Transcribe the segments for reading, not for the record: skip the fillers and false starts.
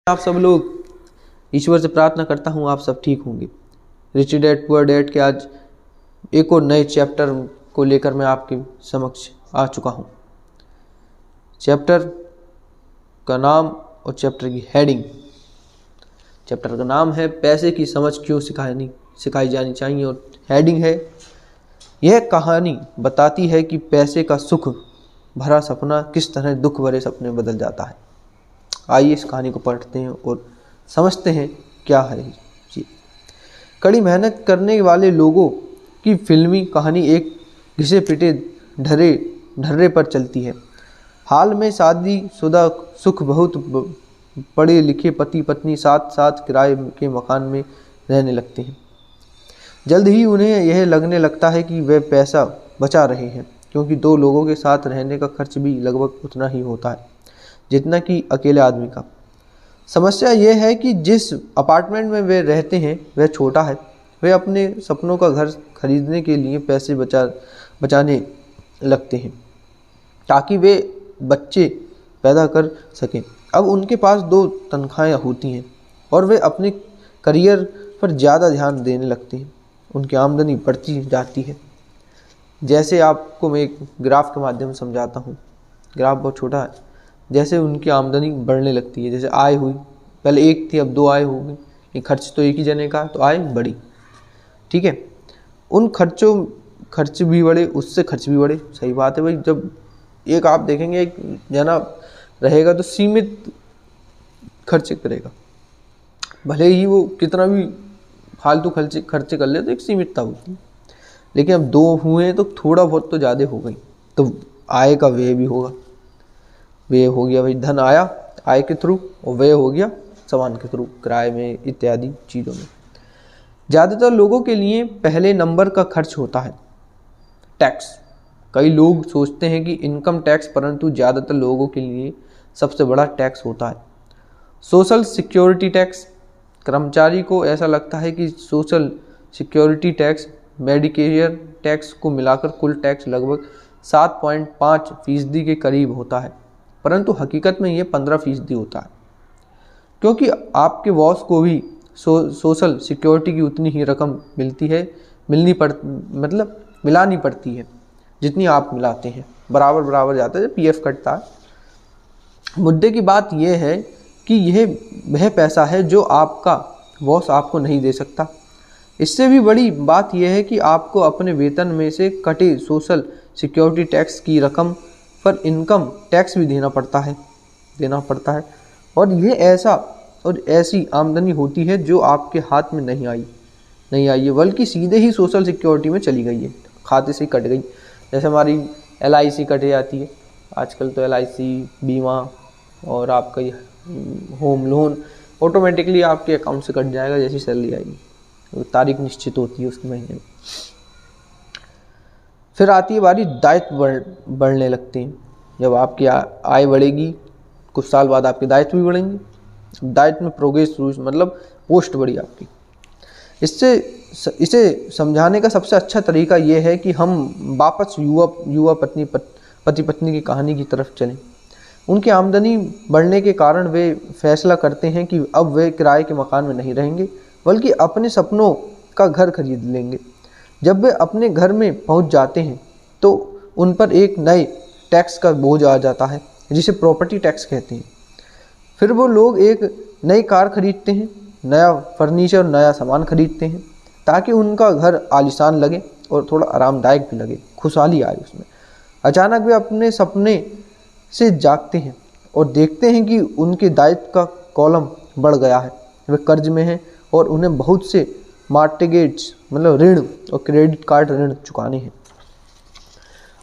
आप सब लोग, ईश्वर से प्रार्थना करता हूँ आप सब ठीक होंगे। रिच डैड पुअर डैड के आज एक और नए चैप्टर को लेकर मैं आपके समक्ष आ चुका हूँ। चैप्टर का नाम और चैप्टर की हेडिंग। चैप्टर का नाम है पैसे की समझ क्यों सिखाई जानी चाहिए और हेडिंग है यह कहानी बताती है कि पैसे का सुख भरा सपना किस तरह दुख भरे सपने में बदल जाता है। आइए इस कहानी को पढ़ते हैं और समझते हैं क्या है जी। कड़ी मेहनत करने वाले लोगों की फिल्मी कहानी एक घिसे पिटे ढर्रे पर चलती है। हाल में शादीशुदा सुख बहुत पढ़े लिखे पति पत्नी साथ साथ किराए के मकान में रहने लगते हैं। जल्द ही उन्हें यह लगने लगता है कि वे पैसा बचा रहे हैं, क्योंकि दो लोगों के साथ रहने का खर्च भी लगभग उतना ही होता है जितना कि अकेले आदमी का। समस्या यह है कि जिस अपार्टमेंट में वे रहते हैं वह छोटा है। वे अपने सपनों का घर खरीदने के लिए पैसे बचाने लगते हैं ताकि वे बच्चे पैदा कर सकें। अब उनके पास दो तनख्वाहें होती हैं और वे अपने करियर पर ज़्यादा ध्यान देने लगते हैं। उनकी आमदनी बढ़ती जाती है। जैसे आपको मैं एक ग्राफ के माध्यम से समझाता हूँ। ग्राफ बहुत छोटा है। जैसे उनकी आमदनी बढ़ने लगती है, जैसे आय हुई, पहले एक थी अब दो आय हो गई, ये खर्च तो एक ही जने का तो आय बढ़ी। ठीक है, उन खर्च भी बढ़े, उससे खर्च भी बढ़े। सही बात है भाई। जब एक आप देखेंगे एक जना रहेगा तो सीमित खर्च करेगा, भले ही वो कितना भी फालतू खर्चे कर ले तो एक सीमितता होती है। लेकिन अब दो हुए तो थोड़ा बहुत तो ज़्यादा हो गई, तो आय का व्यय भी होगा। व्यय हो गया भाई, धन आया आय के थ्रू और व्यय हो गया सामान के थ्रू, किराए में इत्यादि चीज़ों में। ज़्यादातर लोगों के लिए पहले नंबर का खर्च होता है टैक्स। कई लोग सोचते हैं कि इनकम टैक्स, परंतु ज़्यादातर लोगों के लिए सबसे बड़ा टैक्स होता है सोशल सिक्योरिटी टैक्स। कर्मचारी को ऐसा लगता है कि social security tax Medicare tax को मिलाकर कुल टैक्स लगभग 7.5% के करीब होता है, परंतु हकीकत में ये 15% होता है, क्योंकि आपके बॉस को भी सोशल सिक्योरिटी की उतनी ही रकम मिलानी पड़ती है जितनी आप मिलाते हैं। बराबर जाता है, पीएफ कटता है। मुद्दे की बात यह है कि यह वह पैसा है जो आपका बॉस आपको नहीं दे सकता। इससे भी बड़ी बात यह है कि आपको अपने वेतन में से कटे सोशल सिक्योरिटी टैक्स की रकम पर इनकम टैक्स भी देना पड़ता है। और ऐसी आमदनी होती है जो आपके हाथ में नहीं आई है, बल्कि सीधे ही सोशल सिक्योरिटी में चली गई है, खाते से कट गई। जैसे हमारी LIC कट जाती है आजकल, तो LIC बीमा और आपका होम लोन ऑटोमेटिकली आपके अकाउंट से कट जाएगा जैसी सैलरी आएगी। तारीख निश्चित होती है उसके महीने में। फिर आती है बारी दायित्व बढ़ने लगते हैं। जब आपकी आय बढ़ेगी, कुछ साल बाद आपके दायित्व भी बढ़ेंगे। दायित्व में प्रोग्रेस मतलब पोस्ट बढ़ी आपकी। इसे समझाने का सबसे अच्छा तरीका यह है कि हम वापस युवा पति पत्नी की कहानी की तरफ चलें। उनकी आमदनी बढ़ने के कारण वे फैसला करते हैं कि अब वे किराए के मकान में नहीं रहेंगे, बल्कि अपने सपनों का घर खरीद लेंगे। जब वे अपने घर में पहुंच जाते हैं तो उन पर एक नए टैक्स का बोझ आ जाता है, जिसे प्रॉपर्टी टैक्स कहते हैं। फिर वो लोग एक नई कार खरीदते हैं, नया फर्नीचर, नया सामान खरीदते हैं, ताकि उनका घर आलीशान लगे और थोड़ा आरामदायक भी लगे, खुशहाली आए उसमें। अचानक वे अपने सपने से जागते हैं और देखते हैं कि उनके दायित्व का कॉलम बढ़ गया है। वे कर्ज में हैं और उन्हें बहुत से मॉर्टगेज मतलब ऋण और क्रेडिट कार्ड ऋण चुकाने हैं।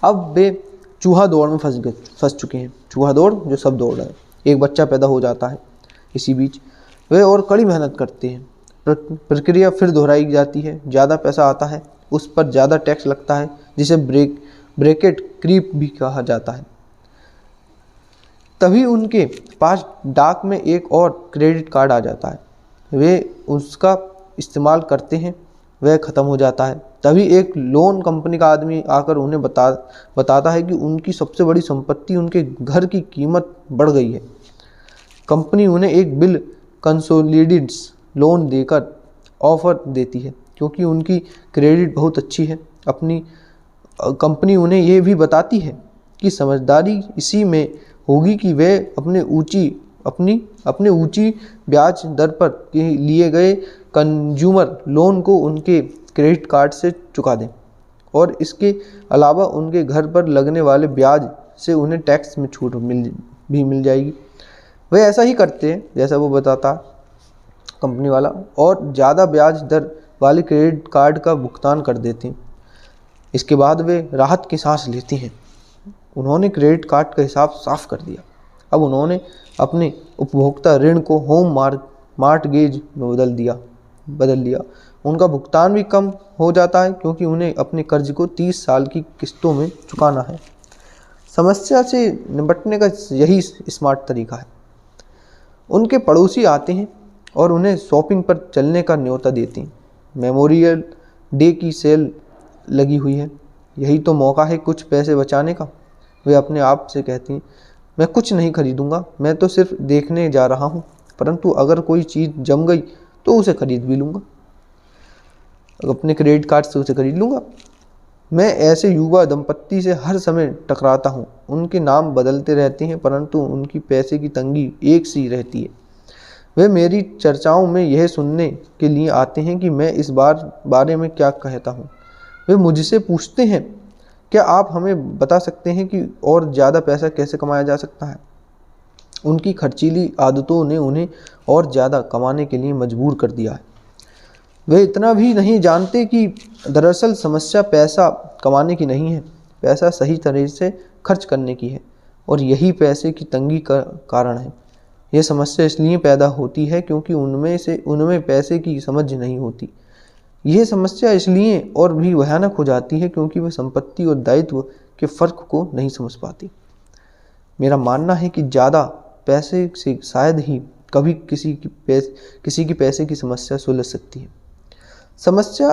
अब वे चूहा दौड़ में फंस चुके हैं। चूहा दौड़ जो सब दौड़ रहे हैं। एक बच्चा पैदा हो जाता है इसी बीच। वे और कड़ी मेहनत करते हैं। प्रक्रिया फिर दोहराई जाती है। ज़्यादा पैसा आता है, उस पर ज़्यादा टैक्स लगता है, जिसे ब्रैकेट क्रीप भी कहा जाता है। तभी उनके पास डाक में एक और क्रेडिट कार्ड आ जाता है। वे उसका इस्तेमाल करते हैं, वह ख़त्म हो जाता है। तभी एक लोन कंपनी का आदमी आकर उन्हें बताता है कि उनकी सबसे बड़ी संपत्ति, उनके घर की कीमत बढ़ गई है। कंपनी उन्हें एक बिल कंसोलिडेट्स लोन देकर ऑफर देती है क्योंकि उनकी क्रेडिट बहुत अच्छी है। अपनी कंपनी उन्हें यह भी बताती है कि समझदारी इसी में होगी कि वे अपने ऊंची ब्याज दर पर लिए गए कंज्यूमर लोन को उनके क्रेडिट कार्ड से चुका दें और इसके अलावा उनके घर पर लगने वाले ब्याज से उन्हें टैक्स में छूट मिल जाएगी। वे ऐसा ही करते हैं जैसा वो बताता कंपनी वाला, और ज़्यादा ब्याज दर वाले क्रेडिट कार्ड का भुगतान कर देते हैं। इसके बाद वे राहत की सांस लेती हैं। उन्होंने क्रेडिट कार्ड का हिसाब साफ कर दिया। अब उन्होंने अपने उपभोक्ता ऋण को होम मॉर्टगेज में बदल लिया। उनका भुगतान भी कम हो जाता है क्योंकि उन्हें अपने कर्ज को 30 साल की किस्तों में चुकाना है। समस्या से निपटने का यही स्मार्ट तरीका है। उनके पड़ोसी आते हैं और उन्हें शॉपिंग पर चलने का न्योता देते हैं। मेमोरियल डे की सेल लगी हुई है, यही तो मौका है कुछ पैसे बचाने का। वे अपने आप से कहती हैं, मैं कुछ नहीं खरीदूंगा, मैं तो सिर्फ देखने जा रहा हूँ, परंतु अगर कोई चीज़ जम गई तो उसे खरीद भी लूँगा, अपने क्रेडिट कार्ड से उसे खरीद लूँगा। मैं ऐसे युवा दंपत्ति से हर समय टकराता हूँ। उनके नाम बदलते रहते हैं परंतु उनकी पैसे की तंगी एक सी रहती है। वे मेरी चर्चाओं में यह सुनने के लिए आते हैं कि मैं इस बारे में क्या कहता हूँ। वे मुझसे पूछते हैं, क्या आप हमें बता सकते हैं कि और ज़्यादा पैसा कैसे कमाया जा सकता है। उनकी खर्चीली आदतों ने उन्हें और ज़्यादा कमाने के लिए मजबूर कर दिया है। वे इतना भी नहीं जानते कि दरअसल समस्या पैसा कमाने की नहीं है, पैसा सही तरह से खर्च करने की है, और यही पैसे की तंगी का कारण है। यह समस्या इसलिए पैदा होती है क्योंकि उनमें पैसे की समझ नहीं होती। यह समस्या इसलिए और भी भयानक हो जाती है क्योंकि वे संपत्ति और दायित्व के फ़र्क को नहीं समझ पाती। मेरा मानना है कि ज़्यादा पैसे से शायद ही कभी किसी की पैसे की समस्या सुलझ सकती है। समस्या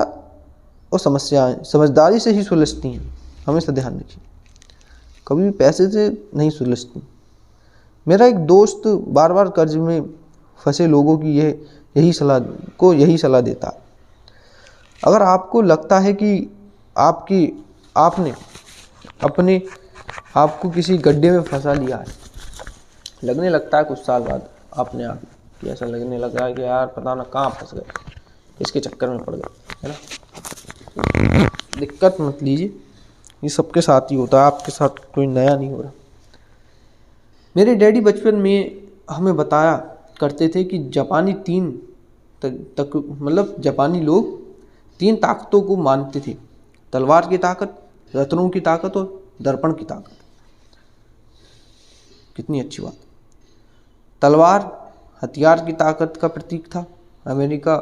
और समस्याएं समझदारी से ही सुलझती हैं, हमेशा ध्यान रखिए, कभी भी पैसे से नहीं सुलझती। मेरा एक दोस्त बार बार कर्ज में फंसे लोगों की यही सलाह देता है। अगर आपको लगता है कि आपने अपने आप को किसी गड्ढे में फंसा लिया है, लगने लगता है कुछ साल बाद अपने आप कि ऐसा लगने लग रहा है कि यार पता ना कहाँ फंस गए, इसके चक्कर में पड़ गए, है ना। दिक्कत मत लीजिए, ये सबके साथ ही होता है, आपके साथ कोई नया नहीं हो रहा। मेरे डैडी बचपन में हमें बताया करते थे कि जापानी लोग 3 ताकतों को मानते थे: तलवार की ताकत, रत्नों की ताकत और दर्पण की ताकत। कितनी अच्छी बात। तलवार हथियार की ताकत का प्रतीक था। अमेरिका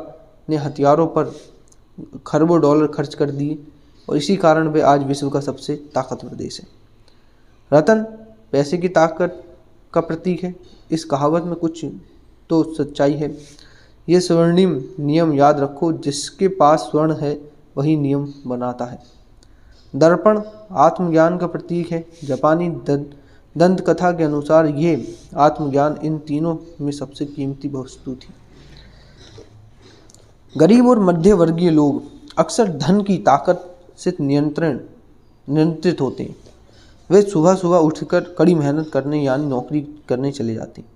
ने हथियारों पर खरबों डॉलर खर्च कर दिए और इसी कारण वे आज विश्व का सबसे ताकतवर देश है। रत्न पैसे की ताकत का प्रतीक है। इस कहावत में कुछ तो सच्चाई है। ये स्वर्णिम नियम याद रखो, जिसके पास स्वर्ण है वही नियम बनाता है। दर्पण आत्मज्ञान का प्रतीक है। जापानी दंत कथा के अनुसार ये आत्मज्ञान इन तीनों में सबसे कीमती वस्तु थी। गरीब और मध्य वर्गीय लोग अक्सर धन की ताकत से नियंत्रित होते हैं। वे सुबह सुबह उठकर कड़ी मेहनत करने यानी नौकरी करने चले जाते हैं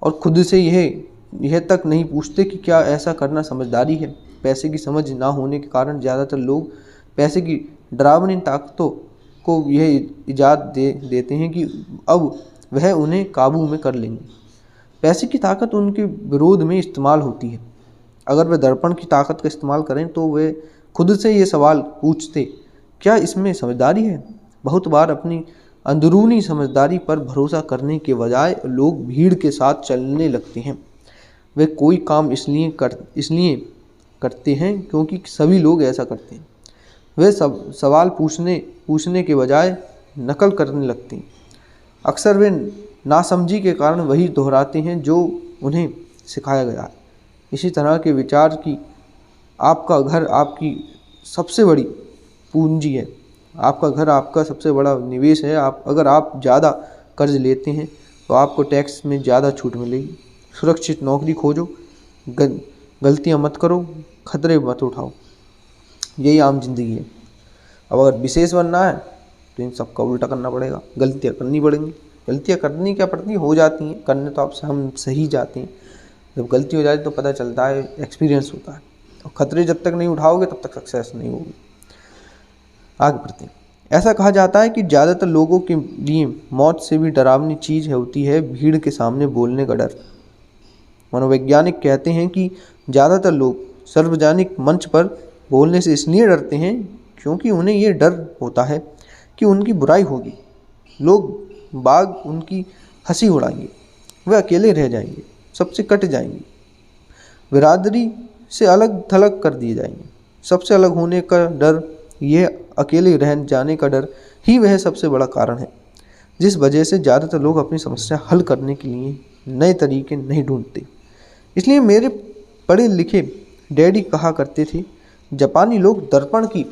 और खुद से यह तक नहीं पूछते कि क्या ऐसा करना समझदारी है। पैसे की समझ ना होने के कारण ज़्यादातर लोग पैसे की डरावनी ताकतों को यह इजाज़त दे देते हैं कि अब वह उन्हें काबू में कर लेंगे। पैसे की ताकत उनके विरोध में इस्तेमाल होती है। अगर वे दर्पण की ताकत का इस्तेमाल करें तो वे खुद से ये सवाल पूछते, क्या इसमें समझदारी है। बहुत बार अपनी अंदरूनी समझदारी पर भरोसा करने के बजाय लोग भीड़ के साथ चलने लगते हैं। वे कोई काम इसलिए करते हैं क्योंकि सभी लोग ऐसा करते हैं। वे सवाल पूछने के बजाय नकल करने लगते हैं। अक्सर वे नासमझी के कारण वही दोहराते हैं जो उन्हें सिखाया गया है। इसी तरह के विचार की आपका घर आपकी सबसे बड़ी पूंजी है। आपका घर आपका सबसे बड़ा निवेश है। अगर आप ज़्यादा कर्ज लेते हैं तो आपको टैक्स में ज़्यादा छूट मिलेगी। सुरक्षित नौकरी खोजो, गलतियाँ मत करो, खतरे मत उठाओ। यही आम जिंदगी है। अब अगर विशेष बनना है तो इन सबका उल्टा करना पड़ेगा, गलतियाँ करनी पड़ेंगी। गलतियाँ करनी क्या पड़ती हो जाती हैं, करने तो आपसे हम सही जाते हैं। जब गलती हो जाती तो पता चलता है, एक्सपीरियंस होता है। और खतरे जब तक नहीं उठाओगे तब तक सक्सेस नहीं होगी। आगे बढ़ते हैं। ऐसा कहा जाता है कि ज़्यादातर लोगों के लिए मौत से भी डरावनी चीज़ होती है भीड़ के सामने बोलने का डर। मनोवैज्ञानिक कहते हैं कि ज़्यादातर लोग सार्वजनिक मंच पर बोलने से इसलिए डरते हैं क्योंकि उन्हें ये डर होता है कि उनकी बुराई होगी, लोग बाग उनकी हंसी उड़ाएंगे, वे अकेले रह जाएंगे, सबसे कट जाएंगे, बिरादरी से अलग थलग कर दिए जाएंगे। सबसे अलग होने का डर, यह अकेले रह जाने का डर ही वह सबसे बड़ा कारण है जिस वजह से ज़्यादातर लोग अपनी समस्या हल करने के लिए नए तरीके नहीं ढूंढते। इसलिए मेरे पढ़े लिखे डैडी कहा करते थे, जापानी लोग दर्पण की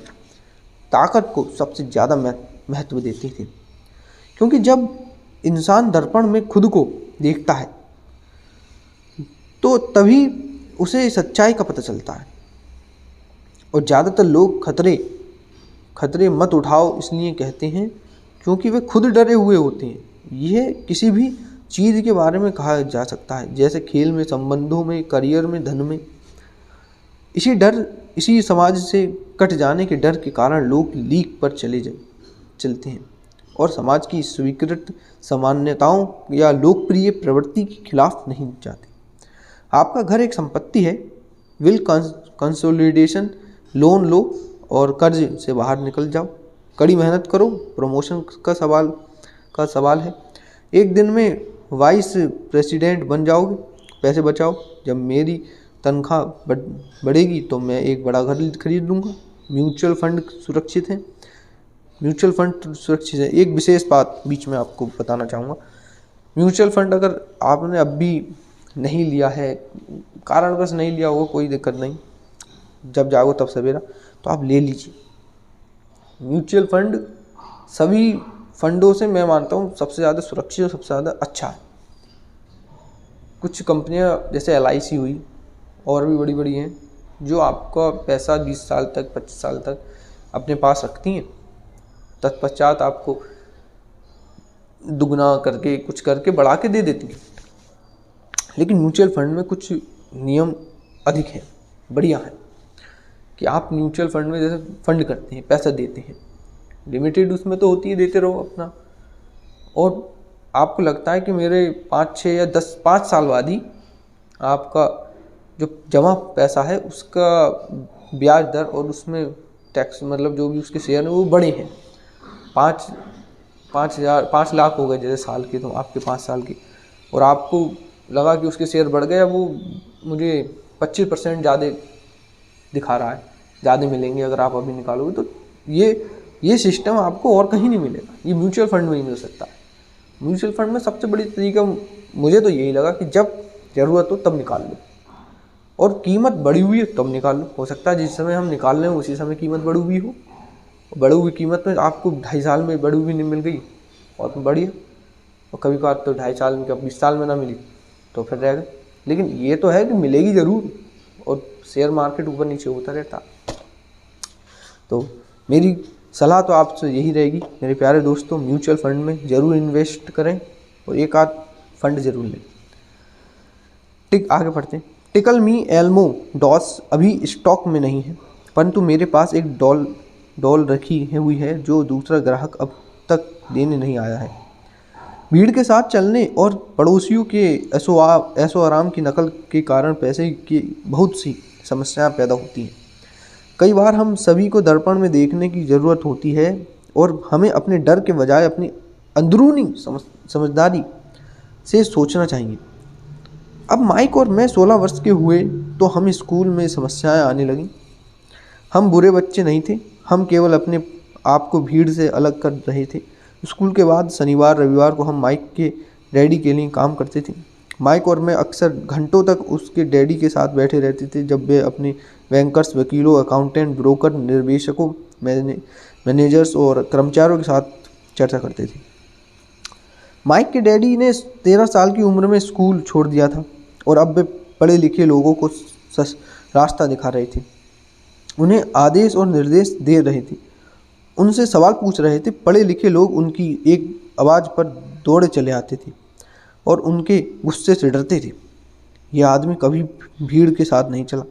ताकत को सबसे ज़्यादा महत्व देते थे, क्योंकि जब इंसान दर्पण में खुद को देखता है तो तभी उसे सच्चाई का पता चलता है। और ज़्यादातर लोग खतरे मत उठाओ इसलिए कहते हैं क्योंकि वे खुद डरे हुए होते हैं। यह किसी भी चीज़ के बारे में कहा जा सकता है, जैसे खेल में, संबंधों में, करियर में, धन में। इसी समाज से कट जाने के डर के कारण लोग लीक पर चलते हैं और समाज की स्वीकृत सामान्यताओं या लोकप्रिय प्रवृत्ति के खिलाफ नहीं जाते। आपका घर एक संपत्ति है, विल कंसोलिडेशन, लोन लो और कर्ज से बाहर निकल जाओ। कड़ी मेहनत करो, प्रमोशन का सवाल है, एक दिन में वाइस प्रेसिडेंट बन जाओगे। पैसे बचाओ, जब मेरी तनख्वाह बढ़ेगी तो मैं एक बड़ा घर खरीद लूँगा। म्यूचुअल फंड सुरक्षित है, एक विशेष बात बीच में आपको बताना चाहूँगा। म्यूचुअल फंड अगर आपने अब भी नहीं लिया है, कारणवश नहीं लिया होगा, कोई दिक्कत नहीं, जब जागो तब सवेरा, तो आप ले लीजिए। म्यूचुअल फंड सभी फंडों से मैं मानता हूँ सबसे ज़्यादा सुरक्षित और सबसे ज़्यादा अच्छा है। कुछ कंपनियाँ जैसे LIC हुई और भी बड़ी बड़ी हैं जो आपका पैसा 20 साल तक, 25 साल तक अपने पास रखती हैं, तत्पश्चात आपको दुगना करके कुछ करके बढ़ा के दे देती हैं। लेकिन म्यूचुअल फंड में कुछ नियम अधिक हैं, बढ़िया हैं, कि आप म्यूचुअल फंड में जैसे फंड करते हैं, पैसा देते हैं, लिमिटेड उसमें तो होती है, देते रहो अपना, और आपको लगता है कि मेरे 5, 6 या 10, 5 साल बाद ही आपका जो जमा पैसा है उसका ब्याज दर और उसमें टैक्स, मतलब जो भी उसके शेयर हैं वो बड़े हैं। 5 लाख हो गए जैसे साल के, तो आपके 5 साल के, और आपको लगा कि उसके शेयर बढ़ गए, अब वो मुझे 25% ज़्यादा दिखा रहा है, ज़्यादा मिलेंगे अगर आप अभी निकालोगे, तो ये सिस्टम आपको और कहीं नहीं मिलेगा, ये म्यूचुअल फंड में ही मिल सकता है। म्यूचुअल फंड में सबसे बड़ी तरीका मुझे तो यही लगा कि जब ज़रूरत हो तब निकाल लो, और कीमत बढ़ी हुई है तब निकाल लो। हो सकता है जिस समय हम निकाल रहे हो उसी समय कीमत बढ़ी हुई हो, बढ़ी हुई कीमत में आपको 2.5 साल में बढ़ी हुई नहीं मिल गई और बढ़िया, और कभी कभार तो 2.5 साल में, 20 साल में ना मिली तो फिर रह गए। लेकिन ये तो है कि मिलेगी ज़रूर, और शेयर मार्केट ऊपर नीचे होता रहता। तो मेरी सलाह तो आपसे यही रहेगी मेरे प्यारे दोस्तों, म्यूचुअल फंड में ज़रूर इन्वेस्ट करें और एक आध फंड ज़रूर लें। आगे पढ़ते हैं। टिकल मी एल्मो डॉस अभी स्टॉक में नहीं है, परंतु मेरे पास एक डॉल रखी हुई है जो दूसरा ग्राहक अब तक देने नहीं आया है। भीड़ के साथ चलने और पड़ोसियों के ऐशो आराम की नकल के कारण पैसे की बहुत सी समस्याएं पैदा होती हैं। कई बार हम सभी को दर्पण में देखने की ज़रूरत होती है और हमें अपने डर के बजाय अपनी अंदरूनी समझदारी से सोचना चाहिए। अब माइक और मैं 16 वर्ष के हुए तो हमें स्कूल में समस्याएं आने लगीं। हम बुरे बच्चे नहीं थे, हम केवल अपने आप को भीड़ से अलग कर रहे थे। स्कूल के बाद शनिवार रविवार को हम माइक के डैडी के लिए काम करते थे। माइक और मैं अक्सर घंटों तक उसके डैडी के साथ बैठे रहते थे जब वे अपने बैंकर्स, वकीलों, अकाउंटेंट, ब्रोकर, निर्देशकों, मैनेजर्स और कर्मचारियों के साथ चर्चा करते थे। माइक के डैडी ने 13 साल की उम्र में स्कूल छोड़ दिया था और अब वे पढ़े लिखे लोगों को रास्ता दिखा रहे थे, उन्हें आदेश और निर्देश दे रहे थे, उनसे सवाल पूछ रहे थे। पढ़े लिखे लोग उनकी एक आवाज़ पर दौड़े चले आते थे और उनके गुस्से से डरते थे। यह आदमी कभी भीड़ के साथ नहीं चला।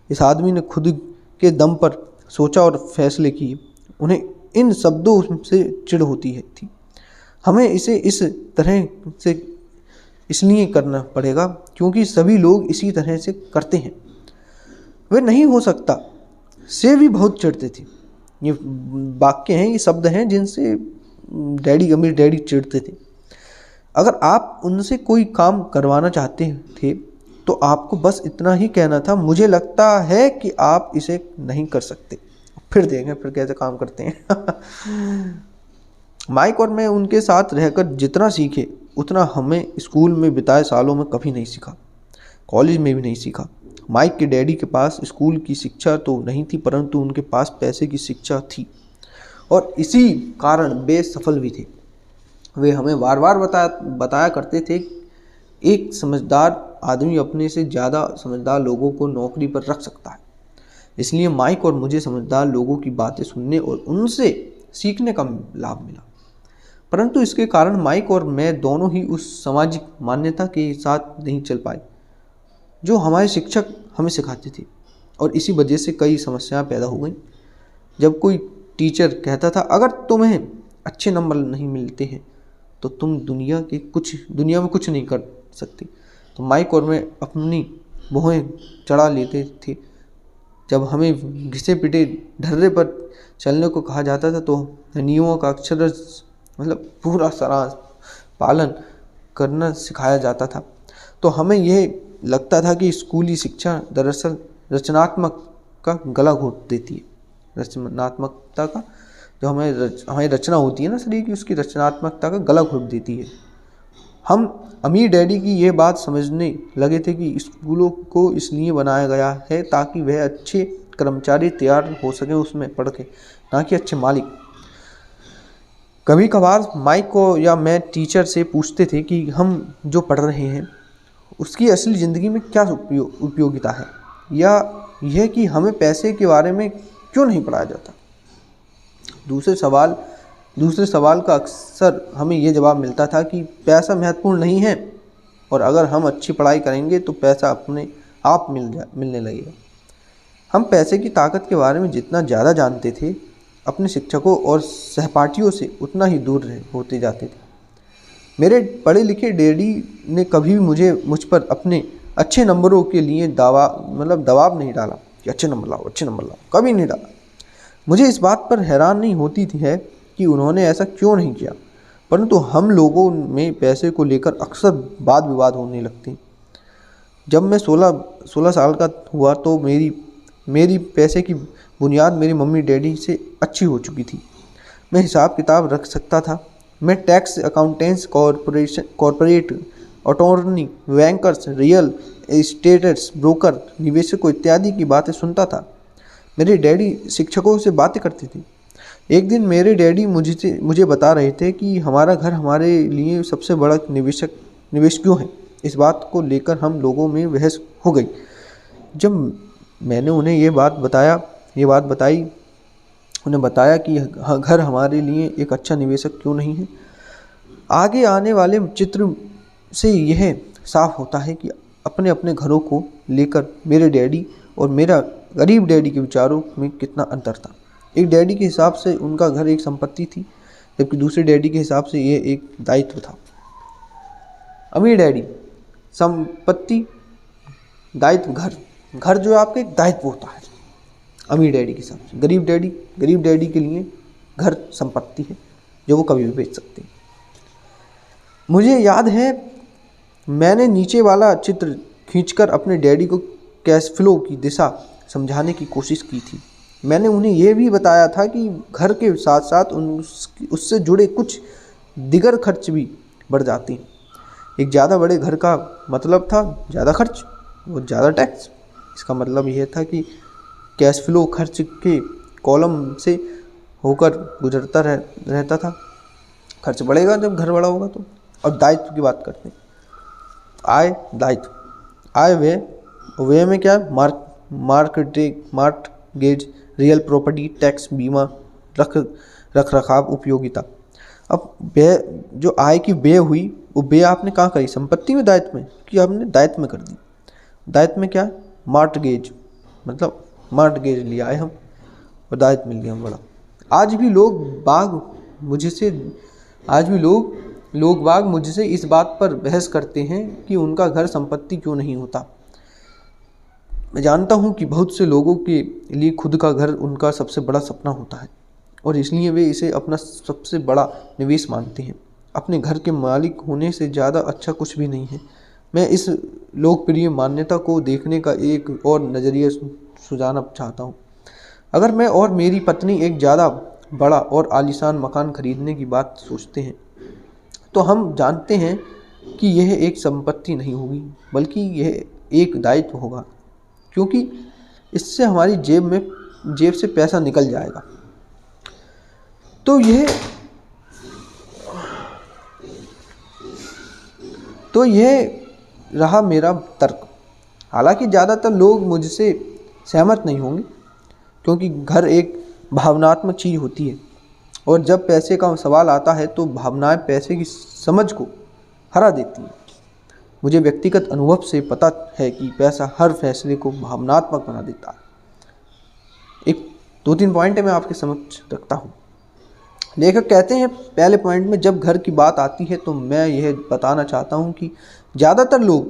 इस आदमी ने खुद के दम पर सोचा और फैसले किए। उन्हें इन शब्दों से चिढ़ होती है थी। हमें इसे इस तरह से इसलिए करना पड़ेगा क्योंकि सभी लोग इसी तरह से करते हैं। वे नहीं हो सकता से भी बहुत चिढ़ते थे। ये वाक्य हैं, ये शब्द हैं जिनसे अमीर डैडी चिढ़ते थे। अगर आप उनसे कोई काम करवाना चाहते थे तो आपको बस इतना ही कहना था, मुझे लगता है कि आप इसे नहीं कर सकते। फिर देखें फिर कैसे काम करते हैं। माइक और मैं उनके साथ रहकर जितना सीखे उतना हमें स्कूल में बिताए सालों में कभी नहीं सीखा, कॉलेज में भी नहीं सीखा। माइक के डैडी के पास स्कूल की शिक्षा तो नहीं थी, परंतु उनके पास पैसे की शिक्षा थी और इसी कारण वे सफल भी थे। वे हमें बार बार बताया करते थे, एक समझदार आदमी अपने से ज़्यादा समझदार लोगों को नौकरी पर रख सकता है। इसलिए माइक और मुझे समझदार लोगों की बातें सुनने और उनसे सीखने का लाभ मिला। परंतु इसके कारण माइक और मैं दोनों ही उस सामाजिक मान्यता के साथ नहीं चल पाए जो हमारे शिक्षक हमें सिखाते थे और इसी वजह से कई समस्याएं पैदा हो गई। जब कोई टीचर कहता था, अगर तुम्हें अच्छे नंबर नहीं मिलते हैं तो तुम दुनिया में कुछ नहीं कर सकते, तो माइक और मैं अपनी भौहें चढ़ा लेते थे। जब हमें घिसे पिटे ढर्रे पर चलने को कहा जाता था तो नियमों का पूरा सारा पालन करना सिखाया जाता था, तो हमें यह लगता था कि स्कूली शिक्षा दरअसल रचनात्मक का गला घोट देती है। रचनात्मकता का जो हमारी रचना होती है ना शरीर की, उसकी रचनात्मकता का गला घोट देती है। हम अमीर डैडी की ये बात समझने लगे थे कि स्कूलों को इसलिए बनाया गया है ताकि वह अच्छे कर्मचारी तैयार हो सकें उसमें पढ़ के, ना कि अच्छे मालिक। कभी कभार माइक को या मैं टीचर से पूछते थे कि हम जो पढ़ रहे हैं उसकी असली ज़िंदगी में क्या उपयोगिता है, या यह कि हमें पैसे के बारे में क्यों नहीं पढ़ाया जाता। दूसरे सवाल का अक्सर हमें यह जवाब मिलता था कि पैसा महत्वपूर्ण नहीं है और अगर हम अच्छी पढ़ाई करेंगे तो पैसा अपने आप मिलने लगेगा। हम पैसे की ताकत के बारे में जितना ज़्यादा जानते थे, अपने शिक्षकों और सहपाठियों से उतना ही दूर होते जाते थे। मेरे पढ़े लिखे डैडी ने कभी भी मुझ पर अपने अच्छे नंबरों के लिए दबाव नहीं डाला कि अच्छे नंबर लाओ, कभी नहीं डाला। मुझे इस बात पर हैरान नहीं होती थी है कि उन्होंने ऐसा क्यों नहीं किया, परंतु हम लोगों में पैसे को लेकर अक्सर वाद विवाद होने लगते। जब मैं 16 साल का हुआ तो मेरी पैसे की बुनियाद मेरी मम्मी डैडी से अच्छी हो चुकी थी। मैं हिसाब किताब रख सकता था। मैं tax, accountants, corporate attorney, bankers, real estates, broker, निवेशकों इत्यादि की बातें सुनता था। मेरे डैडी शिक्षकों से बातें करते थे। एक दिन मेरे डैडी मुझे बता रहे थे कि हमारा घर हमारे लिए सबसे बड़ा निवेश क्यों है। इस बात को लेकर हम लोगों में बहस हो गई। जब मैंने उन्हें ये बात बताई, उन्हें बताया कि घर हमारे लिए एक अच्छा निवेशक क्यों नहीं है। आगे आने वाले चित्र से यह साफ होता है कि अपने अपने घरों को लेकर मेरे डैडी और मेरा गरीब डैडी के विचारों में कितना अंतर था। एक डैडी के हिसाब से उनका घर एक संपत्ति थी, जबकि दूसरे डैडी के हिसाब से यह एक दायित्व था। अमीर डैडी संपत्ति, दायित्व घर जो आपका एक दायित्व होता है अमीर डैडी के हिसाब से। गरीब डैडी के लिए घर संपत्ति है जो वो कभी भी बेच सकते हैं। मुझे याद है मैंने नीचे वाला चित्र खींचकर अपने डैडी को कैश फ्लो की दिशा समझाने की कोशिश की थी। मैंने उन्हें यह भी बताया था कि घर के साथ साथ उससे जुड़े कुछ दिगर खर्च भी बढ़ जाते हैं। एक ज़्यादा बड़े घर का मतलब था ज़्यादा खर्च और ज़्यादा टैक्स। इसका मतलब यह था कि कैश फ्लो खर्च के कॉलम से होकर गुजरता रहता था। खर्च बढ़ेगा जब घर बड़ा होगा तो। और दायित्व की बात करते हैं। आय, दायित्व। आय व्यय में क्या है, मार्टगेज, रियल प्रॉपर्टी टैक्स, बीमा, रख रखाव, उपयोगिता। अब व्यय, जो आय की व्यय हुई वो व्यय आपने कहाँ करी, संपत्ति में, दायित्व में, कि आपने दायित्व में कर दी। दायित्व में क्या है, मार्टगेज, मतलब मार्टगेज लिया है हम और दायित्व मिल गया हम बड़ा। आज भी लोग बाग मुझसे इस बात पर बहस करते हैं कि उनका घर संपत्ति क्यों नहीं होता। मैं जानता हूँ कि बहुत से लोगों के लिए खुद का घर उनका सबसे बड़ा सपना होता है और इसलिए वे इसे अपना सबसे बड़ा निवेश मानते हैं। अपने घर के मालिक होने से ज़्यादा अच्छा कुछ भी नहीं है। मैं इस लोकप्रिय मान्यता को देखने का एक और नज़रिया सुझाना चाहता हूँ। अगर मैं और मेरी पत्नी एक ज़्यादा बड़ा और आलीशान मकान खरीदने की बात सोचते हैं तो हम जानते हैं कि यह एक संपत्ति नहीं होगी बल्कि यह एक दायित्व होगा, क्योंकि इससे हमारी जेब से पैसा निकल जाएगा। तो यह रहा मेरा तर्क। हालांकि ज़्यादातर लोग मुझसे सहमत नहीं होंगे, क्योंकि घर एक भावनात्मक चीज़ होती है और जब पैसे का सवाल आता है तो भावनाएं पैसे की समझ को हरा देती हैं। मुझे व्यक्तिगत अनुभव से पता है कि पैसा हर फैसले को भावनात्मक बना देता है। एक 2-3 पॉइंट है मैं आपके समक्ष रखता हूँ। लेखक कहते हैं पहले पॉइंट में, जब घर की बात आती है तो मैं यह बताना चाहता हूँ कि ज़्यादातर लोग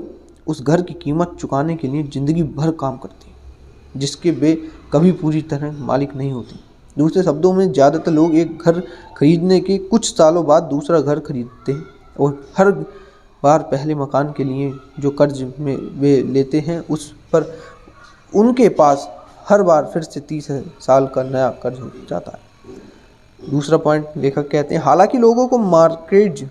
उस घर की कीमत चुकाने के लिए ज़िंदगी भर काम करते हैं जिसके वे कभी पूरी तरह मालिक नहीं होते। दूसरे शब्दों में, ज़्यादातर लोग एक घर खरीदने के कुछ सालों बाद दूसरा घर खरीदते हैं और हर बार पहले मकान के लिए जो कर्ज में वे लेते हैं उस पर उनके पास हर बार फिर से 30 साल का नया कर्ज हो जाता है। दूसरा पॉइंट, लेखक कहते हैं हालांकि लोगों को मार्टगेज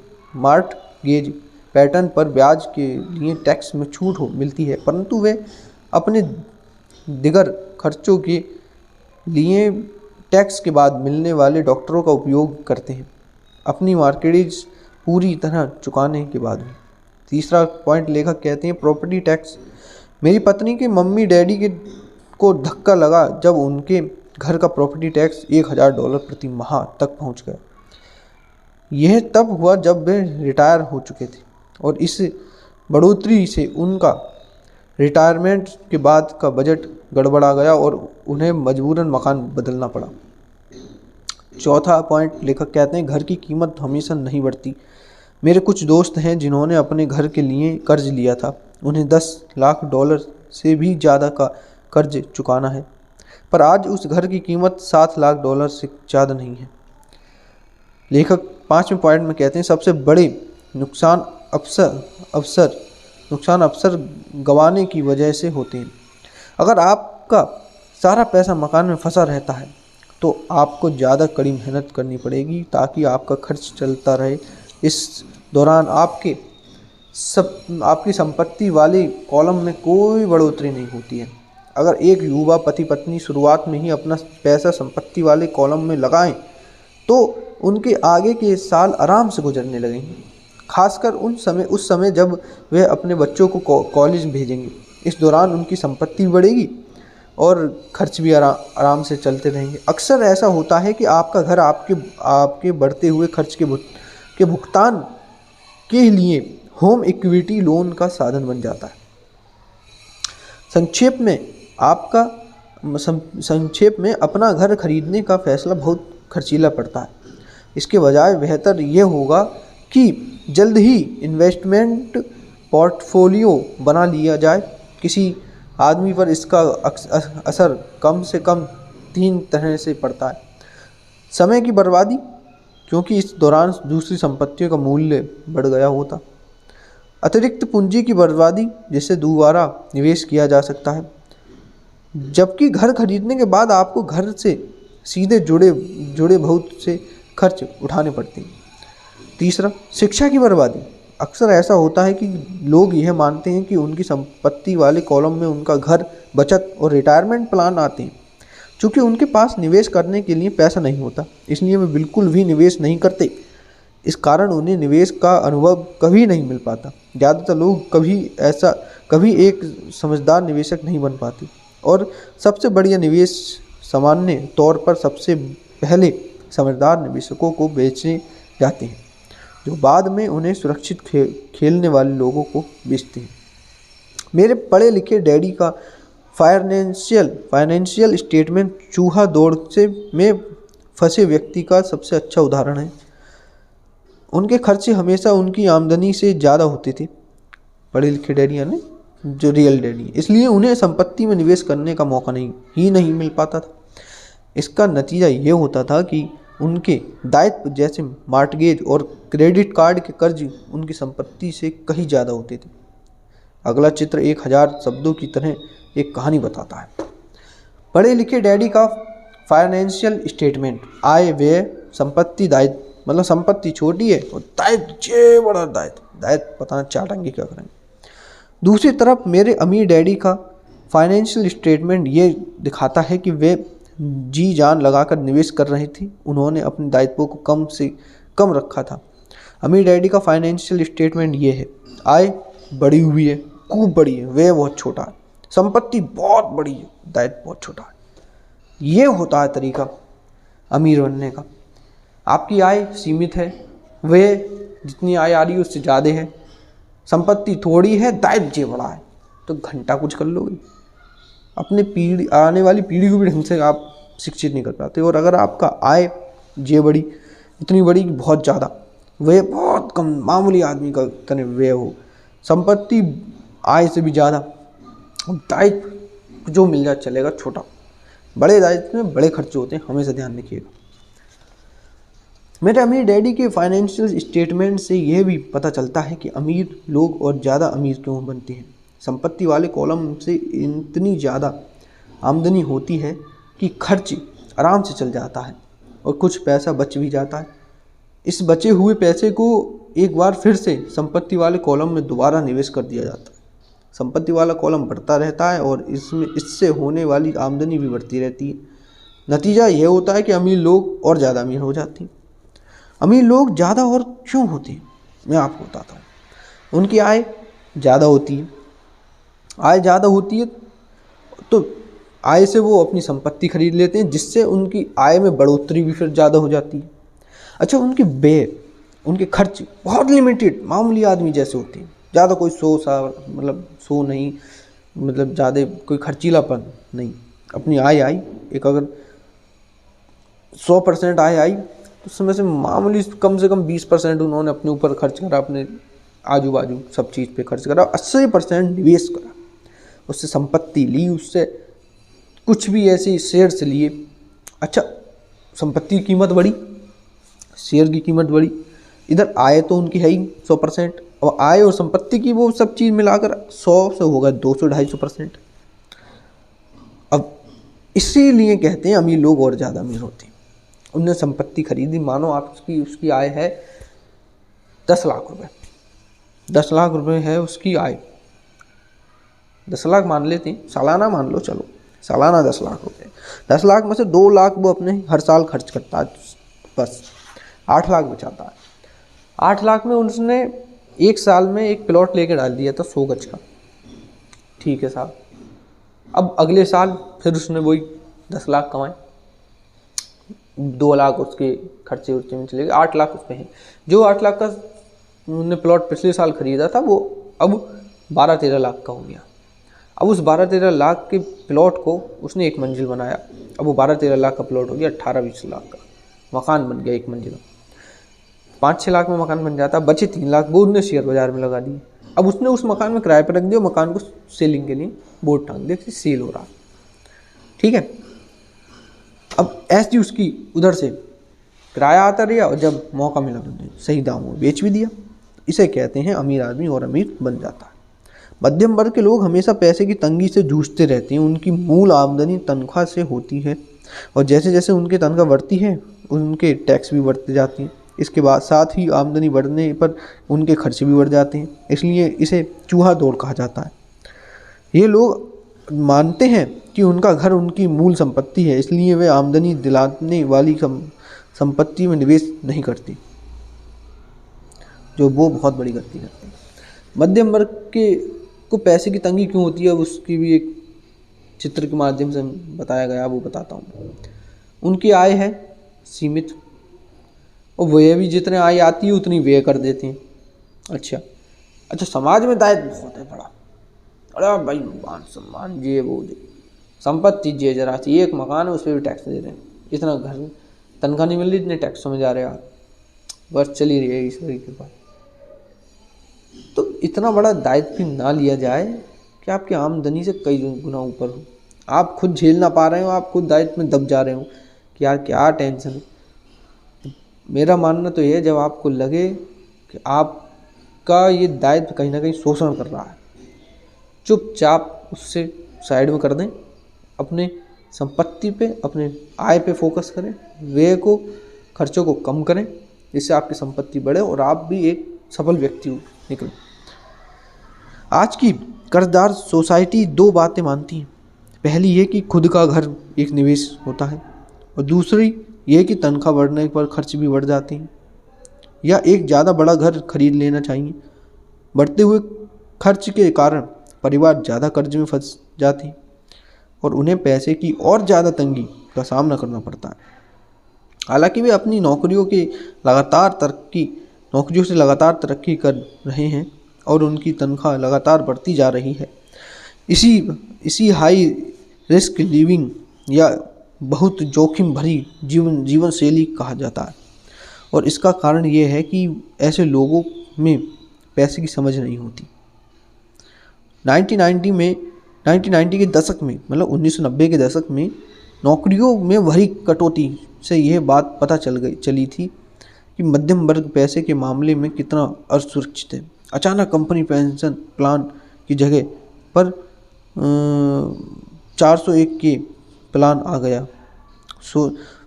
पैटर्न पर ब्याज के लिए टैक्स में छूट मिलती है, परंतु वे अपने दिगर खर्चों के लिए टैक्स के बाद मिलने वाले डॉक्टरों का उपयोग करते हैं अपनी मार्टगेज पूरी तरह चुकाने के बाद भी। तीसरा पॉइंट, लेखक कहते हैं प्रॉपर्टी टैक्स। मेरी पत्नी के मम्मी डैडी को धक्का लगा जब उनके घर का प्रॉपर्टी टैक्स $1000 प्रति माह तक पहुंच गया। यह तब हुआ जब वे रिटायर हो चुके थे और इस बढ़ोतरी से उनका रिटायरमेंट के बाद का बजट गड़बड़ा गया और उन्हें मजबूरन मकान बदलना पड़ा। चौथा पॉइंट, लेखक कहते हैं घर की कीमत हमेशा नहीं बढ़ती। मेरे कुछ दोस्त हैं जिन्होंने अपने घर के लिए कर्ज लिया था। उन्हें $10 लाख से भी ज़्यादा का कर्ज चुकाना है, पर आज उस घर की कीमत $7 लाख से ज़्यादा नहीं है। लेखक 5वें पॉइंट में कहते हैं सबसे बड़े नुकसान अवसर गंवाने की वजह से होते हैं। अगर आपका सारा पैसा मकान में फंसा रहता है तो आपको ज़्यादा कड़ी मेहनत करनी पड़ेगी ताकि आपका खर्च चलता रहे। इस दौरान आपकी संपत्ति वाले कॉलम में कोई बढ़ोतरी नहीं होती है। अगर एक युवा पति पत्नी शुरुआत में ही अपना पैसा संपत्ति वाले कॉलम में लगाएं तो उनके आगे के साल आराम से गुजरने लगेंगे, खासकर उस समय जब वे अपने बच्चों को कॉलेज भेजेंगे। इस दौरान उनकी संपत्ति बढ़ेगी और खर्च भी आराम से चलते रहेंगे। अक्सर ऐसा होता है कि आपका घर आपके बढ़ते हुए खर्च के भुगतान के लिए होम इक्विटी लोन का साधन बन जाता है। संक्षेप में अपना घर खरीदने का फैसला बहुत खर्चीला पड़ता है। इसके बजाय बेहतर यह होगा कि जल्द ही इन्वेस्टमेंट पोर्टफोलियो बना लिया जाए। किसी आदमी पर इसका असर कम से कम 3 तरह से पड़ता है। समय की बर्बादी, क्योंकि इस दौरान दूसरी संपत्तियों का मूल्य बढ़ गया होता। अतिरिक्त पूंजी की बर्बादी, जिसे दोबारा निवेश किया जा सकता है, जबकि घर खरीदने के बाद आपको घर से सीधे जुड़े बहुत से खर्च उठाने पड़ते हैं। तीसरा, शिक्षा की बर्बादी। अक्सर ऐसा होता है कि लोग यह मानते हैं कि उनकी संपत्ति वाले कॉलम में उनका घर, बचत और रिटायरमेंट प्लान आते हैं। चूँकि उनके पास निवेश करने के लिए पैसा नहीं होता, इसलिए वे बिल्कुल भी निवेश नहीं करते। इस कारण उन्हें निवेश का अनुभव कभी नहीं मिल पाता। ज़्यादातर लोग कभी एक समझदार निवेशक नहीं बन पाते और सबसे बढ़िया निवेश सामान्य तौर पर सबसे पहले समझदार निवेशकों को बेचने जाते हैं, जो बाद में उन्हें सुरक्षित खेलने वाले लोगों को बेचते हैं। मेरे पढ़े लिखे डैडी का फाइनेंशियल स्टेटमेंट चूहा दौड़ से में फंसे व्यक्ति का सबसे अच्छा उदाहरण है। उनके खर्चे हमेशा उनकी आमदनी से ज़्यादा होते थे। पढ़े लिखे डैडी यानी जो रियल डैडी, इसलिए उन्हें संपत्ति में निवेश करने का मौका नहीं मिल पाता था। इसका नतीजा ये होता था कि उनके दायित्व जैसे मॉर्टगेज और क्रेडिट कार्ड के कर्ज उनकी संपत्ति से कहीं ज़्यादा होते थे। अगला चित्र 1000 शब्दों की तरह एक कहानी बताता है। पढ़े लिखे डैडी का फाइनेंशियल स्टेटमेंट, आय व्यय संपत्ति दायित्व, मतलब संपत्ति छोटी है और दायित्व बड़ा दायित्व पता नहीं चाटेंगे क्या करेंगे। दूसरी तरफ मेरे अमीर डैडी का फाइनेंशियल स्टेटमेंट ये दिखाता है कि वे जी जान लगाकर निवेश कर रहे थे। उन्होंने अपने दायित्वों को कम से कम रखा था। अमीर डैडी का फाइनेंशियल स्टेटमेंट ये है, आय बढ़ी हुई है, खूब बड़ी है, व्यय बहुत छोटा है, संपत्ति बहुत बड़ी है, दायित्व बहुत छोटा है। ये होता है तरीका अमीर बनने का। आपकी आय सीमित है, व्यय जितनी आय आ रही है उससे ज़्यादा है, संपत्ति थोड़ी है, दायित्व जे बड़ा है, तो घंटा कुछ कर लोगे। अपने आने वाली पीढ़ी को भी ढंग से आप शिक्षित नहीं कर पाते। और अगर आपका आय जे बड़ी, इतनी बड़ी बहुत ज़्यादा, व्यय बहुत कम, मामूली आदमी का तने व्यय हो, संपत्ति आय से भी ज़्यादा, दायित्व जो मिल जाए चलेगा छोटा। बड़े दायित्व में बड़े खर्चे होते हैं, हमेशा ध्यान रखिएगा। मेरे अमीर डैडी के फाइनेंशियल स्टेटमेंट से यह भी पता चलता है कि अमीर लोग और ज़्यादा अमीर क्यों बनते हैं। संपत्ति वाले कॉलम से इतनी ज़्यादा आमदनी होती है कि खर्च आराम से चल जाता है और कुछ पैसा बच भी जाता है। इस बचे हुए पैसे को एक बार फिर से संपत्ति वाले कॉलम में दोबारा निवेश कर दिया जाता है। संपत्ति वाला कॉलम बढ़ता रहता है और इससे होने वाली आमदनी भी बढ़ती रहती है। नतीजा यह होता है कि अमीर लोग और ज़्यादा अमीर हो जाते हैं। अमीर लोग ज़्यादा और क्यों होते हैं, मैं आपको बताता हूँ। उनकी आय ज़्यादा होती है। आय ज़्यादा होती है तो आय से वो अपनी संपत्ति खरीद लेते हैं, जिससे उनकी आय में बढ़ोतरी भी फिर ज़्यादा हो जाती है। अच्छा, उनके व्यय, उनके खर्च बहुत लिमिटेड, मामूली आदमी जैसे होते हैं। ज़्यादा कोई सो नहीं, मतलब ज़्यादा कोई खर्चीलापन नहीं। अपनी आय आई, एक अगर 100% आय आई तो उसमें से मामूली कम से कम 20% उन्होंने अपने ऊपर खर्च करा, अपने आजू बाजू सब चीज़ पे खर्च करा, 80% निवेश करा, उससे संपत्ति ली, उससे कुछ भी ऐसे शेयर्स लिए। अच्छा, संपत्ति की कीमत बढ़ी, शेयर की कीमत बढ़ी, इधर आय तो उनकी है ही 100%, और आय और संपत्ति की वो सब चीज़ मिलाकर 100 से होगा 200-250%। अब इसीलिए कहते हैं अमीर लोग और ज़्यादा अमीर होते हैं। उनने संपत्ति खरीदी, मानो आप उसकी आय है 10 लाख रुपए, 10 लाख रुपए है उसकी आय, 10 लाख मान लेते हैं, सालाना मान लो, चलो सालाना 10 लाख रुपए। 10 लाख में से 2 लाख वो अपने हर साल खर्च करता है, बस 8 लाख बचाता है। 8 लाख में उसने एक साल में एक प्लॉट लेके डाल दिया था 100 गज का, ठीक है साहब। अब अगले साल फिर उसने वही 10 लाख कमाए, 2 लाख उसके खर्चे उर्चे में चले गए, 8 लाख उसमें है। जो 8 लाख का उन्होंने प्लॉट पिछले साल खरीदा था वो अब 12-13 लाख का हो गया। अब उस 12-13 लाख के प्लॉट को उसने एक मंजिल बनाया, अब वो 12-13 लाख का प्लॉट हो गया 18-20 लाख का मकान बन गया एक मंजिल। 5-6 लाख में मकान बन जाता, बचे 3 लाख वो उसने शेयर बाजार में लगा दिए। अब उसने उस मकान में किराए पर रख दिया, मकान को सेलिंग के लिए बोर्ड टांग दिया कि सेल हो रहा, ठीक है। अब ऐसी उसकी उधर से किराया आता रहा और जब मौका मिला तो सही दाम में बेच भी दिया। इसे कहते हैं अमीर आदमी और अमीर बन जाता है। मध्यम वर्ग के लोग हमेशा पैसे की तंगी से जूझते रहते हैं। उनकी मूल आमदनी तनख्वाह से होती है और जैसे जैसे उनकी तनख्वाह बढ़ती है उनके टैक्स भी बढ़ते जाते हैं। इसके बाद साथ ही आमदनी बढ़ने पर उनके खर्चे भी बढ़ जाते हैं, इसलिए इसे चूहा दौड़ कहा जाता है। ये लोग मानते हैं कि उनका घर उनकी मूल संपत्ति है, इसलिए वे आमदनी दिलाने वाली संपत्ति में निवेश नहीं करते। जो वो बहुत बड़ी गलती करते हैं। मध्यम वर्ग के को पैसे की तंगी क्यों होती है, उसकी भी एक चित्र के माध्यम से बताया गया, वो बताता हूँ। उनकी आय है सीमित, और व्यय भी जितने आय आती है उतनी व्यय कर देते हैं। अच्छा, समाज में दायित्व बहुत है बड़ा। अरे भाई, मान सम्मान ये वो संपत्ति ये जरा सी, एक मकान है उस पर भी टैक्स दे रहे हैं, इतना घर तनख्वाह नहीं मिल रही, इतने टैक्सों में जा रहे हैं आप, बस चली रही है ईश्वर की कृपा। तो इतना बड़ा दायित्व भी ना लिया जाए कि आपकी आमदनी से कई गुना ऊपर हो, आप खुद झेल ना पा रहे हो, आप खुद दायित्व में दब जा रहे हो कि यार क्या टेंशन है। मेरा मानना तो ये है, जब आपको लगे कि आपका ये दायित्व कहीं ना कहीं शोषण कर रहा है, चुपचाप उससे साइड में कर दें, अपने संपत्ति पे, अपने आय पे फोकस करें, व्यय को, खर्चों को कम करें, जिससे आपकी संपत्ति बढ़े और आप भी एक सफल व्यक्ति निकलें। आज की कर्जदार सोसाइटी दो बातें मानती हैं। पहली ये कि खुद का घर एक निवेश होता है, और दूसरी ये कि तनख्वाह बढ़ने पर खर्च भी बढ़ जाते हैं, या एक ज़्यादा बड़ा घर खरीद लेना चाहिए। बढ़ते हुए खर्च के कारण परिवार ज़्यादा कर्ज में फंस जाते हैं और उन्हें पैसे की और ज़्यादा तंगी का सामना करना पड़ता है। हालांकि वे अपनी नौकरियों से लगातार तरक्की कर रहे हैं और उनकी तनख्वाह लगातार बढ़ती जा रही है। इसी हाई रिस्क लिविंग या बहुत जोखिम भरी जीवन शैली कहा जाता है, और इसका कारण ये है कि ऐसे लोगों में पैसे की समझ नहीं होती। 1990 के दशक में, मतलब 1990 के दशक में नौकरियों में भरी कटौती से यह बात पता चली थी कि मध्यम वर्ग पैसे के मामले में कितना असुरक्षित है। अचानक कंपनी पेंशन प्लान की जगह पर 401 के प्लान आ गया।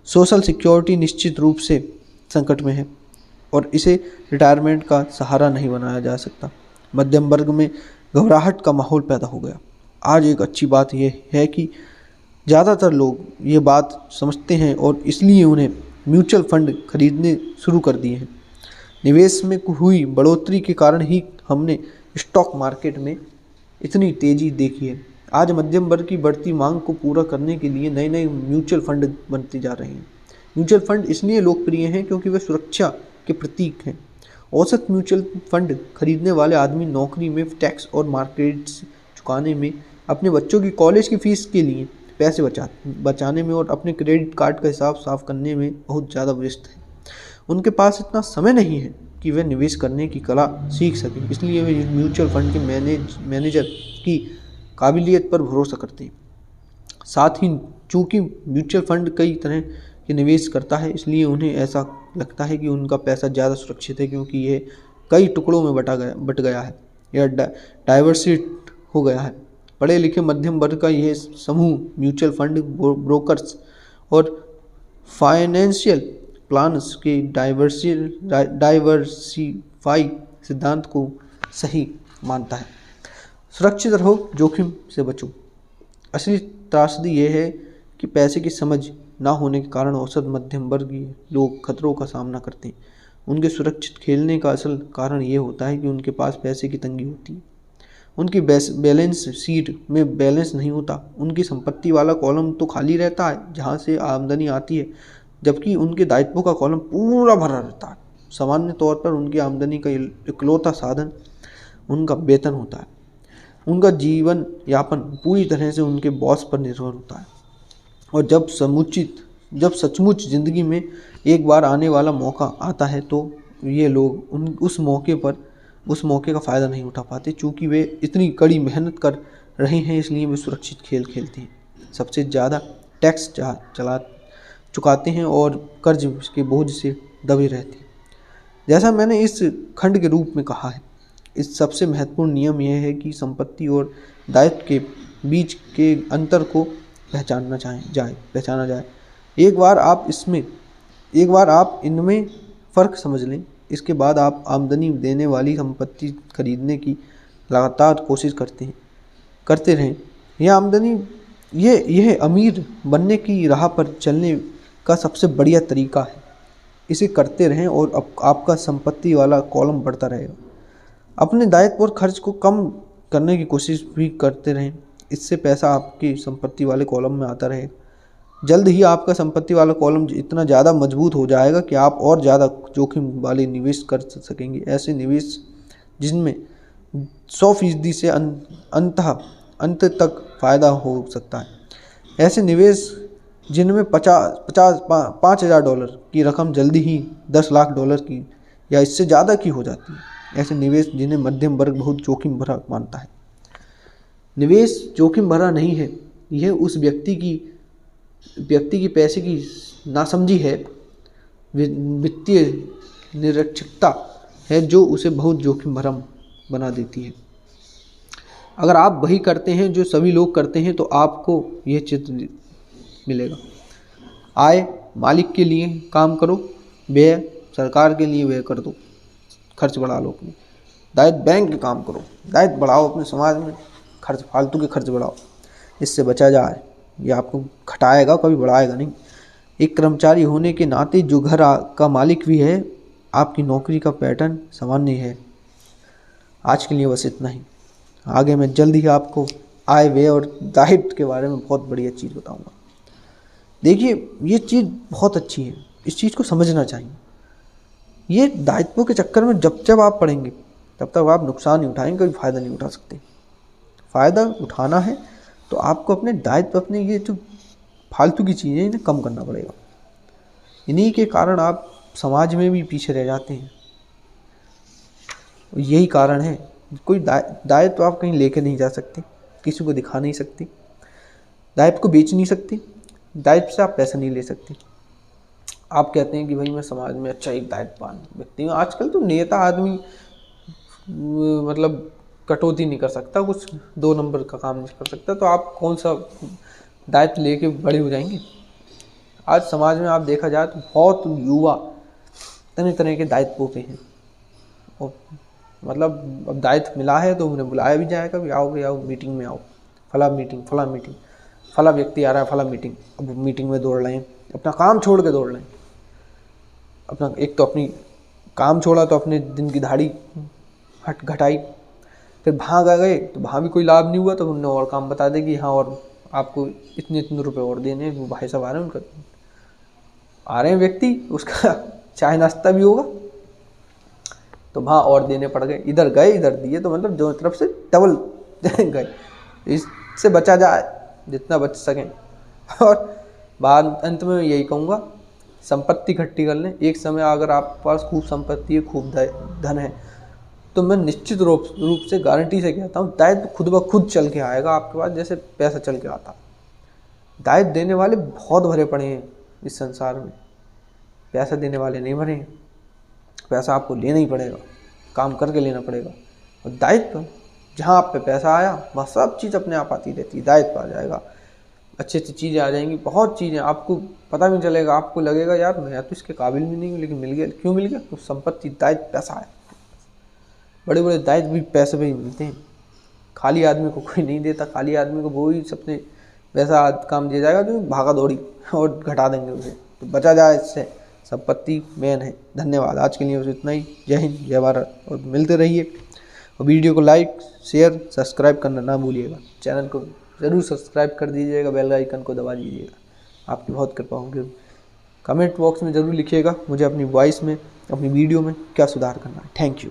सोशल सिक्योरिटी निश्चित रूप से संकट में है और इसे रिटायरमेंट का सहारा नहीं बनाया जा सकता। मध्यम वर्ग में घबराहट का माहौल पैदा हो गया। आज एक अच्छी बात यह है कि ज़्यादातर लोग ये बात समझते हैं और इसलिए उन्हें म्यूचुअल फंड खरीदने शुरू कर दिए हैं। निवेश में हुई बढ़ोतरी के कारण ही हमने स्टॉक मार्केट में इतनी तेज़ी देखी है। आज मध्यम वर्ग की बढ़ती मांग को पूरा करने के लिए नए नए म्यूचुअल फंड बनते जा रहे हैं। म्यूचुअल फंड इसलिए लोकप्रिय हैं क्योंकि वे सुरक्षा के प्रतीक हैं। औसत म्यूचुअल फंड खरीदने वाले आदमी नौकरी में टैक्स और मार्केट्स चुकाने में, अपने बच्चों की कॉलेज की फीस के लिए पैसे बचाने में और अपने क्रेडिट कार्ड का हिसाब साफ करने में बहुत ज़्यादा व्यस्त है। उनके पास इतना समय नहीं है कि वे निवेश करने की कला सीख सकें, इसलिए वे म्यूचुअल फंड के मैनेजर की काबिलियत पर भरोसा करते हैं। साथ ही चूँकि म्यूचुअल फंड कई तरह के निवेश करता है, इसलिए उन्हें ऐसा लगता है कि उनका पैसा ज़्यादा सुरक्षित है, क्योंकि यह कई टुकड़ों में बट गया है या डाइवर्सिट हो गया है। पढ़े लिखे मध्यम वर्ग का यह समूह म्यूचुअल फंड ब्रोकर्स और फाइनेंशियल प्लान्स के डाइवर्सिफाई सिद्धांत को सही मानता है। सुरक्षित रहो, जोखिम से बचो। असली त्रासदी यह है कि पैसे की समझ ना होने के कारण औसत मध्यम वर्गीय लोग खतरों का सामना करते हैं। उनके सुरक्षित खेलने का असल कारण ये होता है कि उनके पास पैसे की तंगी होती है। उनकी बैलेंस शीट में बैलेंस नहीं होता। उनकी संपत्ति वाला कॉलम तो खाली रहता है जहाँ से आमदनी आती है, जबकि उनके दायित्वों का कॉलम पूरा भरा रहता है। सामान्य तौर पर उनकी आमदनी का इकलौता साधन उनका वेतन होता है। उनका जीवन यापन पूरी तरह से उनके बॉस पर निर्भर होता है, और जब सचमुच ज़िंदगी में एक बार आने वाला मौका आता है तो ये लोग उस मौके का फ़ायदा नहीं उठा पाते। चूँकि वे इतनी कड़ी मेहनत कर रहे हैं, इसलिए वे सुरक्षित खेल खेलते हैं, सबसे ज़्यादा टैक्स चुकाते हैं और कर्ज के बोझ से दबे रहते हैं। जैसा मैंने इस खंड के रूप में कहा है, इस सबसे महत्वपूर्ण नियम यह है कि संपत्ति और दायित्व के बीच के अंतर को पहचाना जाए। एक बार आप इनमें फ़र्क समझ लें, इसके बाद आप आमदनी देने वाली संपत्ति खरीदने की लगातार कोशिश करते रहें। यह अमीर बनने की राह पर चलने का सबसे बढ़िया तरीका है। इसे करते रहें और आपका संपत्ति वाला कॉलम बढ़ता रहेगा। अपने दायित्व और खर्च को कम करने की कोशिश भी करते रहें, इससे पैसा आपकी संपत्ति वाले कॉलम में आता रहेगा। जल्द ही आपका संपत्ति वाला कॉलम इतना ज़्यादा मजबूत हो जाएगा कि आप और ज़्यादा जोखिम वाले निवेश कर सकेंगे। ऐसे निवेश जिनमें 100% से अंत तक फ़ायदा हो सकता है। ऐसे निवेश जिनमें $5,000 की रकम जल्दी ही $10 लाख की या इससे ज़्यादा की हो जाती है। ऐसे निवेश जिन्हें मध्यम वर्ग बहुत जोखिम भरा मानता है। निवेश जोखिम भरा नहीं है, यह उस व्यक्ति की पैसे की नासमझी है, वित्तीय निरक्षरता है जो उसे बहुत जोखिम भरा बना देती है। अगर आप वही करते हैं जो सभी लोग करते हैं तो आपको यह चित्र मिलेगा। आय मालिक के लिए काम करो, व्यय सरकार के लिए व्यय कर दो, खर्च बढ़ा लो अपने। दायित्व बैंक के काम करो, दायित्व बढ़ाओ अपने समाज में, खर्च फालतू के खर्च बढ़ाओ, इससे बचा जाए। ये आपको घटाएगा, कभी बढ़ाएगा नहीं। एक कर्मचारी होने के नाते जो घर का मालिक भी है, आपकी नौकरी का पैटर्न सामान्य है। आज के लिए बस इतना ही। आगे मैं जल्द ही आपको आय व्यय और दायित्व के बारे में बहुत बढ़िया चीज़ बताऊंगा। देखिए ये चीज़ बहुत अच्छी है, इस चीज़ को समझना चाहिए। ये दायित्वों के चक्कर में जब आप पढ़ेंगे तब तक आप नुकसान ही उठाएंगे, कभी फ़ायदा नहीं उठा सकते। फ़ायदा उठाना है तो आपको अपने दायित्व, अपने ये जो फालतू की चीज़ें इन्हें कम करना पड़ेगा। इन्हीं के कारण आप समाज में भी पीछे रह जाते हैं। यही कारण है, कोई दायित्व आप कहीं लेके नहीं जा सकते, किसी को दिखा नहीं सकते, दायित्व को बेच नहीं सकते, दायित्व से आप पैसा नहीं ले सकते। आप कहते हैं कि भाई मैं समाज में अच्छा एक दायित्ववान व्यक्ति हूँ। आजकल तो नेता आदमी मतलब कटौती नहीं कर सकता, कुछ 2 नंबर का काम नहीं कर सकता, तो आप कौन सा दायित्व लेके बड़े हो जाएंगे। आज समाज में आप देखा जाए तो बहुत युवा तरह तरह के दायित्वों पे हैं, और मतलब अब दायित्व मिला है तो उन्हें बुलाया भी जाएगा, भी आओ मीटिंग में आओ, फला मीटिंग, फला व्यक्ति आ रहा है, फला मीटिंग। अब मीटिंग में दौड़ रहे हैं, अपना काम छोड़ के दौड़ रहे हैं। अपना एक तो अपनी काम छोड़ा तो अपने दिन की दाढ़ी घटाई, फिर भाग आ गए तो वहाँ भी कोई लाभ नहीं हुआ, तो उन्होंने और काम बता दे कि हाँ और आपको इतने रुपए और देने हैं। वो भाई साहब आ रहे हैं, उनका आ रहे हैं व्यक्ति, उसका चाय नाश्ता भी होगा, तो वहाँ और देने पड़ गए। इधर गए इधर दिए, तो मतलब दोनों तरफ से डबल गए। इससे बचा जाए जितना बच सकें। और बाद अंत में यही कहूँगा, संपत्ति इकट्ठी कर लें। एक समय अगर आपके पास खूब संपत्ति है, खूब धन है, तो मैं निश्चित रूप से गारंटी से कहता हूँ दायित्व खुद ब खुद चल के आएगा आपके पास, जैसे पैसा चल के आता। दायित्व देने वाले बहुत भरे पड़े हैं इस संसार में, पैसा देने वाले नहीं भरे हैं। पैसा आपको लेना ही पड़ेगा, काम करके लेना पड़ेगा। और दायित्व, जहाँ आप पे पैसा आया वहाँ सब चीज़ अपने आप आती रहती है। दायित्व आ जाएगा, अच्छी चीज़ें आ जाएंगी, बहुत चीज़ें, आपको पता भी चलेगा। आपको लगेगा यार मैं तो इसके काबिल भी नहीं हूँ, लेकिन मिल गया। क्यों मिल गया? तो संपत्ति, दायित्व, पैसा है। बड़े बड़े दायित्व भी पैसे पे ही मिलते हैं, खाली आदमी को कोई नहीं देता। खाली आदमी को वो ही सबने वैसा काम दिया जाएगा जो भागा दौड़ी और घटा देंगे उसे। तो बचा जाए इससे, संपत्ति मेन है। धन्यवाद, आज के लिए बस इतना ही। जय हिंद, जय भारत, और मिलते रहिए। और वीडियो को लाइक, शेयर, सब्सक्राइब करना ना भूलिएगा। चैनल को ज़रूर सब्सक्राइब कर दीजिएगा, बेल आइकन को दबा दीजिएगा। आपकी बहुत कृपा होगी। कमेंट बॉक्स में ज़रूर लिखिएगा मुझे अपनी वॉइस में, अपनी वीडियो में क्या सुधार करना है। Thank you.